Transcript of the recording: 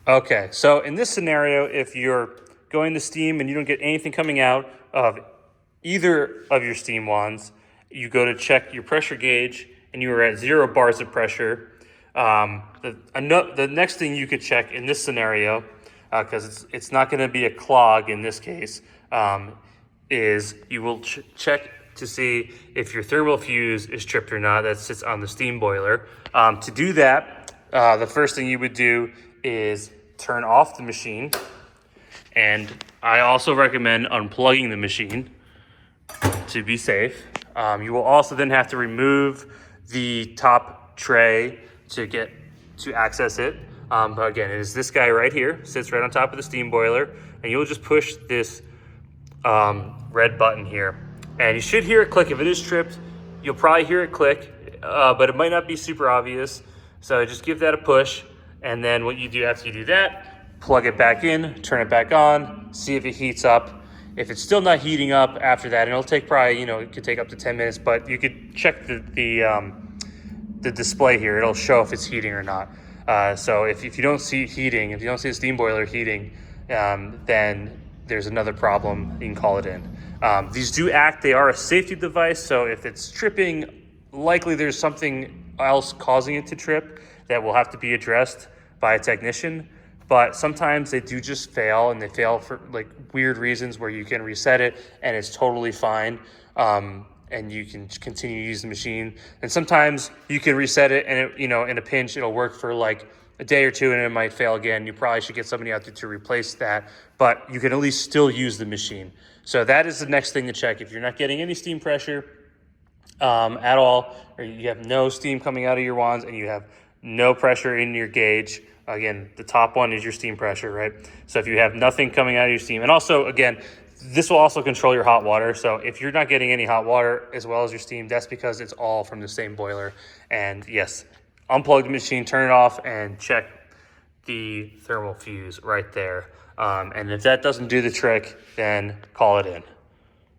Okay, so in this scenario, if you're going to steam and you don't get anything coming out of either of your steam wands, you go to check your pressure gauge and you are at 0 bars of pressure. The next thing you could check in this scenario, because it's not going to be a clog in this case, is you will check to see if your thermal fuse is tripped or not. That sits on the steam boiler. To do that, the first thing you would do is turn off the machine. And I also recommend unplugging the machine to be safe. You will also then have to remove the top tray to access it. But again, it is this guy right here, sits right on top of the steam boiler, and you'll just push this red button here. And you should hear it click. If it is tripped, you'll probably hear it click, but it might not be super obvious. So just give that a push, and then what you do after you do that, plug it back in, turn it back on, see if it heats up. If it's still not heating up after that, and it'll take probably, it could take up to 10 minutes, but you could check the display here. It'll show if it's heating or not. So if you don't see heating, if you don't see the steam boiler heating, then there's another problem. You can call it in. These do act, they are a safety device. So if it's tripping, likely there's something else causing it to trip that will have to be addressed by a technician. But sometimes they do just fail, and they fail for like weird reasons where you can reset it and it's totally fine. And you can continue to use the machine. And sometimes you can reset it and it, in a pinch, it'll work for like a day or two and it might fail again. You probably should get somebody out there to replace that, but you can at least still use the machine. So that is the next thing to check. If you're not getting any steam pressure at all, or you have no steam coming out of your wands and you have no pressure in your gauge, again, the top one is your steam pressure, right? So if you have nothing coming out of your steam, and also, again, this will also control your hot water. So if you're not getting any hot water as well as your steam, that's because it's all from the same boiler. And yes, unplug the machine, turn it off, and check the thermal fuse right there. And if that doesn't do the trick, then call it in.